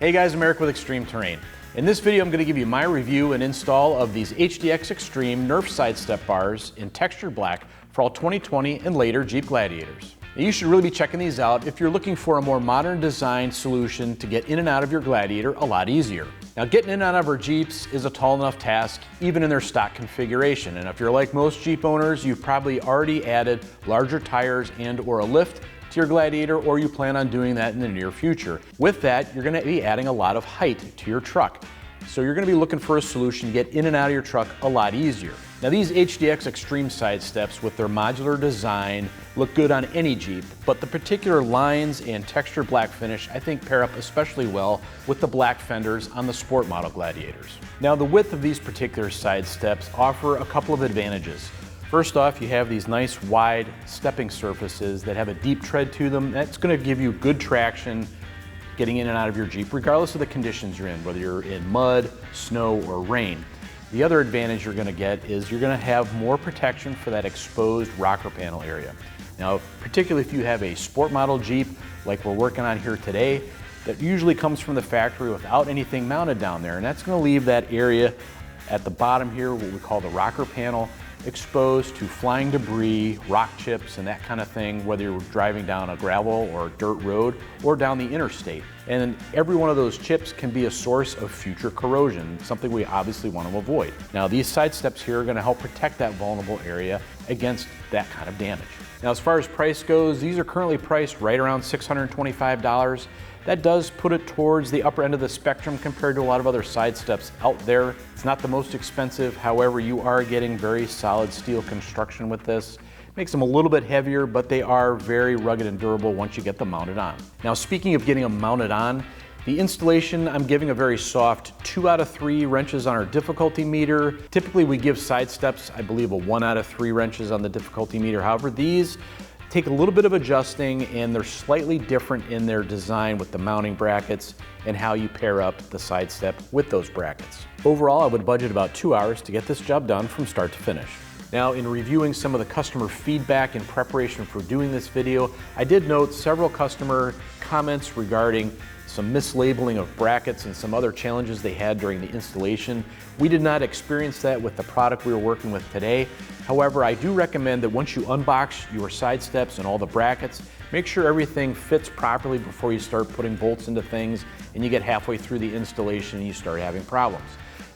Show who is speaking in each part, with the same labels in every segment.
Speaker 1: Hey guys, I'm Eric with Extreme Terrain. In this video, I'm going to give you my review and install of these HDX Extreme Nerf side step bars in textured black for all 2020 and later Jeep Gladiators. Now, you should really be checking these out if you're looking for a more modern design solution to get in and out of your Gladiator a lot easier. Now, getting in and out of our Jeeps is a tall enough task, even in their stock configuration. And if you're like most Jeep owners, you've probably already added larger tires and or a lift to your Gladiator, or you plan on doing that in the near future. With that, you're gonna be adding a lot of height to your truck. So you're gonna be looking for a solution to get in and out of your truck a lot easier. Now, these HDX Extreme side steps with their modular design look good on any Jeep, but the particular lines and texture black finish I think pair up especially well with the black fenders on the sport model Gladiators. Now, the width of these particular side steps offer a couple of advantages. First off, you have these nice wide stepping surfaces that have a deep tread to them. That's going to give you good traction getting in and out of your Jeep, regardless of the conditions you're in, whether you're in mud, snow, or rain. The other advantage you're going to get is you're going to have more protection for that exposed rocker panel area. Now, particularly if you have a sport model Jeep like we're working on here today, that usually comes from the factory without anything mounted down there, and that's going to leave that area at the bottom here, what we call the rocker panel, exposed to flying debris, rock chips, and that kind of thing, whether you're driving down a gravel or dirt road or down the interstate. And every one of those chips can be a source of future corrosion, something we obviously want to avoid. Now, these side steps here are going to help protect that vulnerable area against that kind of damage. Now, as far as price goes, these are currently priced right around $625. That does put it towards the upper end of the spectrum compared to a lot of other side steps out there. It's not the most expensive, however, you are getting very solid steel construction with this. Makes them a little bit heavier, but they are very rugged and durable once you get them mounted on. Now, speaking of getting them mounted on, the installation, I'm giving a very soft 2 out of 3 wrenches on our difficulty meter. Typically we give side steps, I believe, a 1 out of 3 wrenches on the difficulty meter. However, these take a little bit of adjusting, and they're slightly different in their design with the mounting brackets and how you pair up the side step with those brackets. Overall, I would budget about 2 hours to get this job done from start to finish. Now, in reviewing some of the customer feedback in preparation for doing this video, I did note several customer comments regarding some mislabeling of brackets and some other challenges they had during the installation. We did not experience that with the product we were working with today. However, I do recommend that once you unbox your side steps and all the brackets, make sure everything fits properly before you start putting bolts into things and you get halfway through the installation and you start having problems.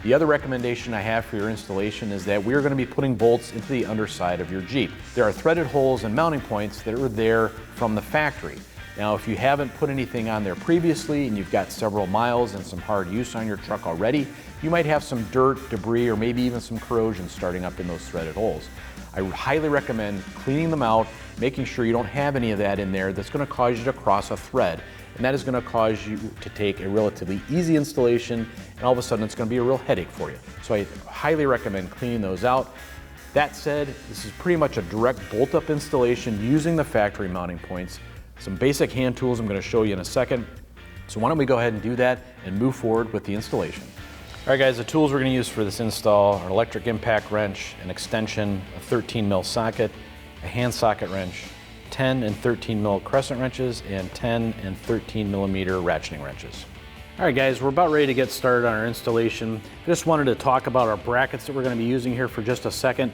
Speaker 1: The other recommendation I have for your installation is that we're going to be putting bolts into the underside of your Jeep. There are threaded holes and mounting points that are there from the factory. Now, if you haven't put anything on there previously and you've got several miles and some hard use on your truck already, you might have some dirt, debris, or maybe even some corrosion starting up in those threaded holes. I highly recommend cleaning them out, making sure you don't have any of that in there that's going to cause you to cross a thread. And that is going to cause you to take a relatively easy installation, and all of a sudden it's going to be a real headache for you. So I highly recommend cleaning those out. That said, this is pretty much a direct bolt-up installation using the factory mounting points. Some basic hand tools I'm going to show you in a second. So why don't we go ahead and do that and move forward with the installation. All right guys, the tools we're going to use for this install are an electric impact wrench, an extension, a 13 mil socket, a hand socket wrench, 10 and 13 mil crescent wrenches, and 10 and 13 millimeter ratcheting wrenches. All right guys, we're about ready to get started on our installation. I just wanted to talk about our brackets that we're going to be using here for just a second.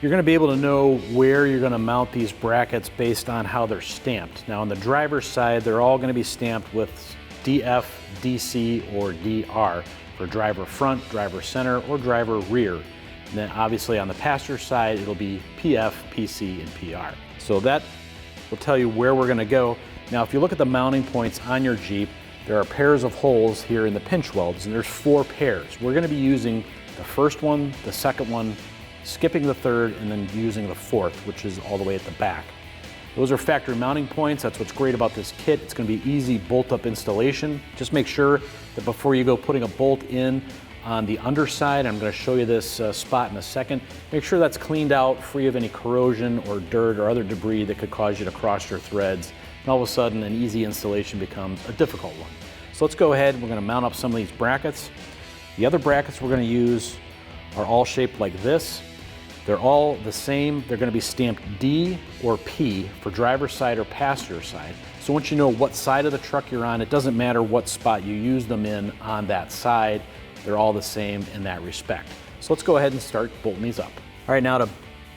Speaker 1: You're going to be able to know where you're going to mount these brackets based on how they're stamped. Now on the driver's side, they're all going to be stamped with DF, DC, or DR for driver front, driver center, or driver rear. And then obviously on the passenger side, it'll be PF, PC, and PR. So that will tell you where we're going to go. Now if you look at the mounting points on your Jeep, there are pairs of holes here in the pinch welds, and there's 4 pairs. We're going to be using the first one, the second one, skipping the third, and then using the fourth, which is all the way at the back. Those are factory mounting points. That's what's great about this kit. It's going to be easy bolt-up installation. Just make sure that before you go putting a bolt in on the underside, I'm going to show you this spot in a second, make sure that's cleaned out, free of any corrosion or dirt or other debris that could cause you to cross your threads. And all of a sudden, an easy installation becomes a difficult one. So let's go ahead. We're going to mount up some of these brackets. The other brackets we're going to use are all shaped like this. They're all the same. They're going to be stamped D or P for driver's side or passenger side. So once you know what side of the truck you're on, it doesn't matter what spot you use them in on that side. They're all the same in that respect. So let's go ahead and start bolting these up. All right, now to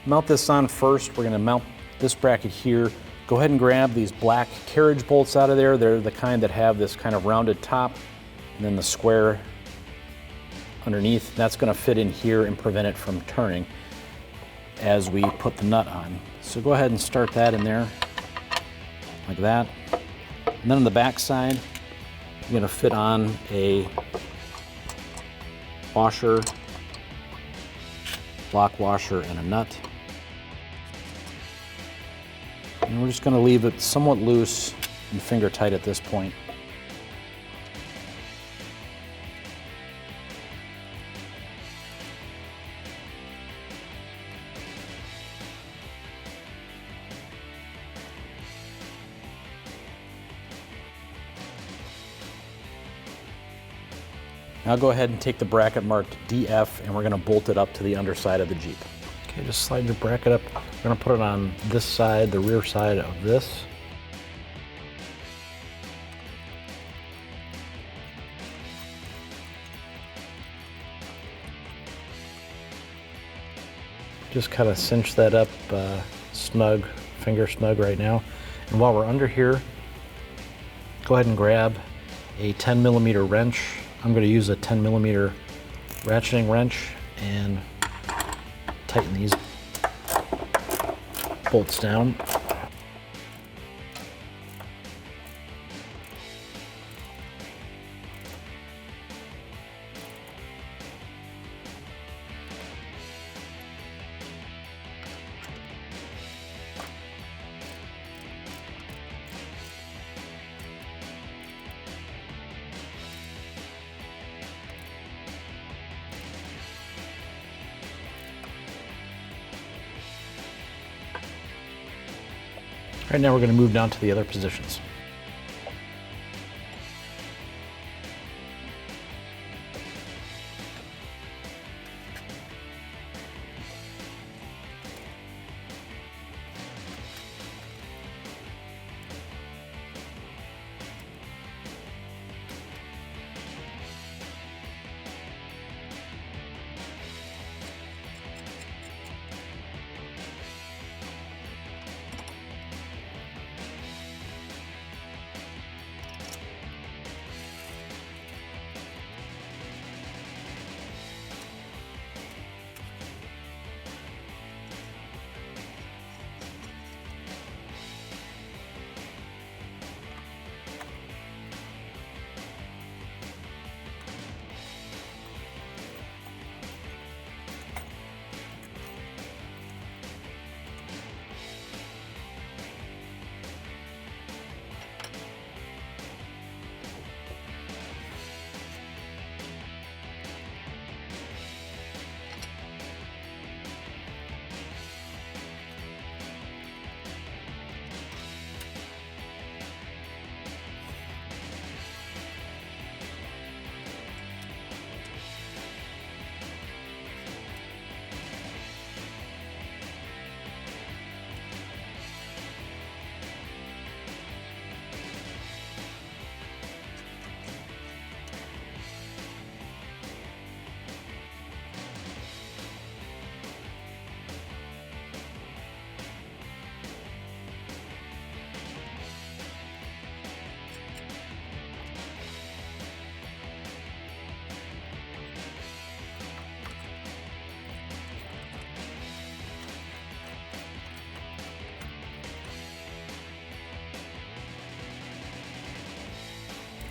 Speaker 1: mount this on first, we're going to mount this bracket here. Go ahead and grab these black carriage bolts out of there. They're the kind that have this kind of rounded top and then the square underneath. That's going to fit in here and prevent it from turning as we put the nut on. So go ahead and start that in there like that. And then on the back side, you're going to fit on a washer, block washer, and a nut. And we're just going to leave it somewhat loose and finger tight at this point. Now go ahead and take the bracket marked DF and we're going to bolt it up to the underside of the Jeep. Okay, just slide your bracket up. We're going to put it on this side, the rear side of this. Just kind of cinch that up snug, finger snug right now. And while we're under here, go ahead and grab a 10mm wrench. I'm going to use a 10mm ratcheting wrench and tighten these bolts down. Right now we're going to move down to the other positions.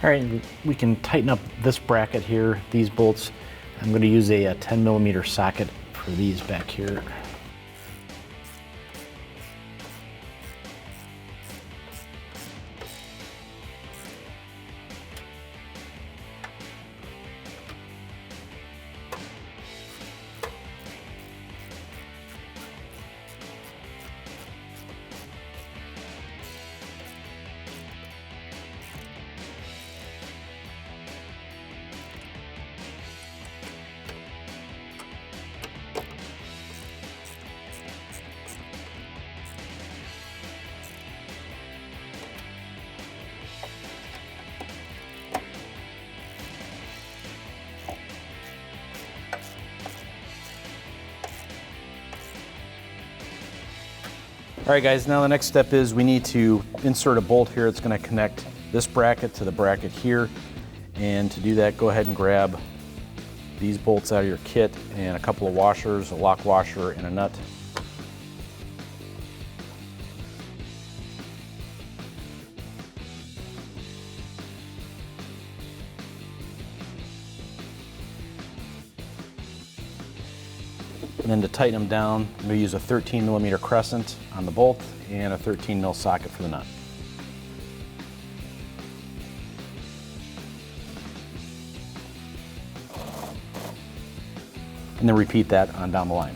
Speaker 1: All right, we can tighten up this bracket here, these bolts. I'm going to use a 10mm socket for these back here. All right guys, now the next step is we need to insert a bolt here. It's going to connect this bracket to the bracket here. And to do that, go ahead and grab these bolts out of your kit and a couple of washers, a lock washer and a nut. And then to tighten them down, I'm going to use a 13mm crescent on the bolt and a 13mm socket for the nut. And then repeat that on down the line.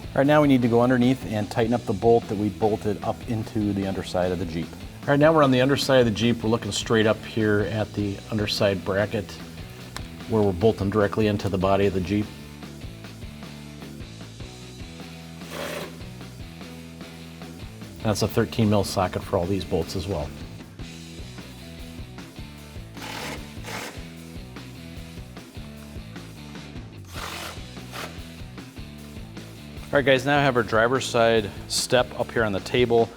Speaker 1: All right, now we need to go underneath and tighten up the bolt that we bolted up into the underside of the Jeep. All right, now we're on the underside of the Jeep. We're looking straight up here at the underside bracket where we're bolting directly into the body of the Jeep. That's a 13mm socket for all these bolts as well. All right guys, now I have our driver's side step up here on the table.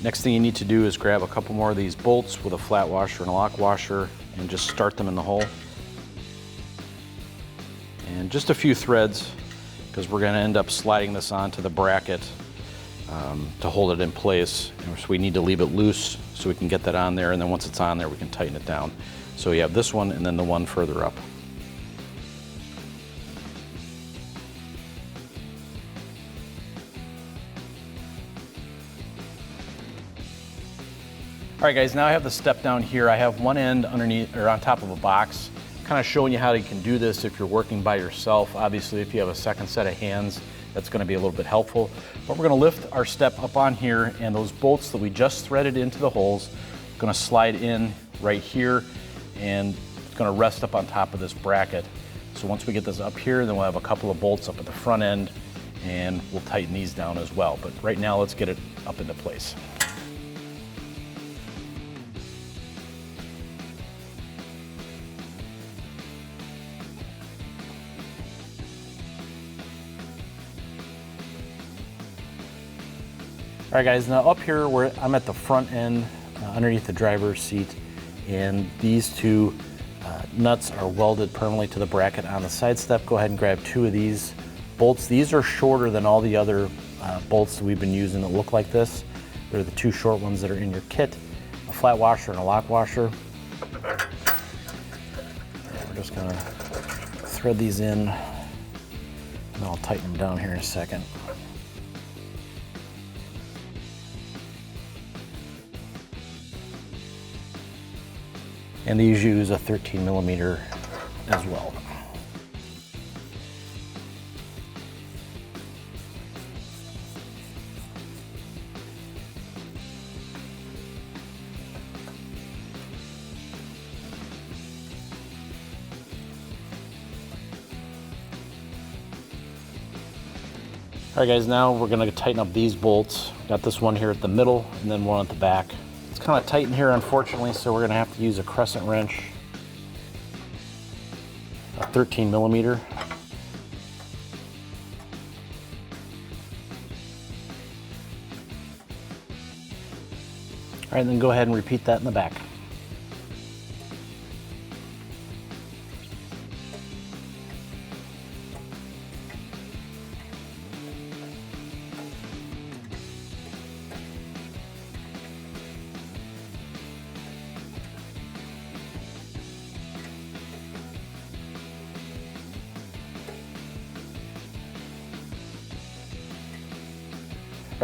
Speaker 1: Next thing you need to do is grab a couple more of these bolts with a flat washer and a lock washer and just start them in the hole. And just a few threads because we're going to end up sliding this onto the bracket to hold it in place. And so we need to leave it loose so we can get that on there, and then once it's on there we can tighten it down. So we have this one and then the one further up. All right guys, now I have the step down here. I have one end underneath or on top of a box, kind of showing you how you can do this if you're working by yourself. Obviously, if you have a second set of hands, that's going to be a little bit helpful. But we're going to lift our step up on here, and those bolts that we just threaded into the holes are going to slide in right here, and it's going to rest up on top of this bracket. So once we get this up here, then we'll have a couple of bolts up at the front end, and we'll tighten these down as well. But right now, let's get it up into place. All right guys, now up here where I'm at the front end underneath the driver's seat, and these two nuts are welded permanently to the bracket on the side step. Go ahead and grab two of these bolts. These are shorter than all the other bolts that we've been using that look like this. They're the two short ones that are in your kit, a flat washer and a lock washer. We're just gonna thread these in, and I'll tighten them down here in a second. And these use a 13mm as well. All right guys, now we're gonna tighten up these bolts. Got this one here at the middle and then one at the back. It's kind of tight in here, unfortunately, so we're gonna have to use a crescent wrench, a 13mm. All right, then go ahead and repeat that in the back.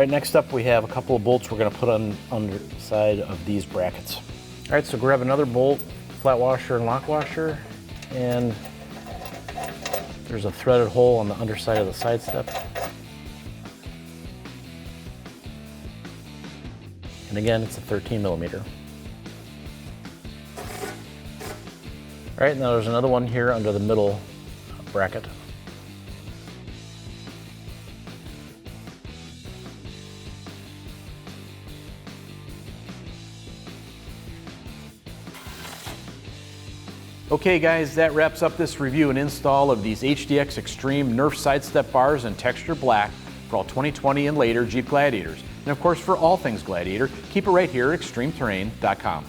Speaker 1: All right, next up we have a couple of bolts we're going to put on underside of these brackets. All right, so grab another bolt, flat washer and lock washer, And there's a threaded hole on the underside of the side step. And again, it's a 13 millimeter. All right, now there's another one here under the middle bracket. Okay guys, that wraps up this review and install of these HDX Extreme Nerf side step bars in texture black for all 2020 and later Jeep Gladiators. And of course, for all things Gladiator, keep it right here at extremeterrain.com.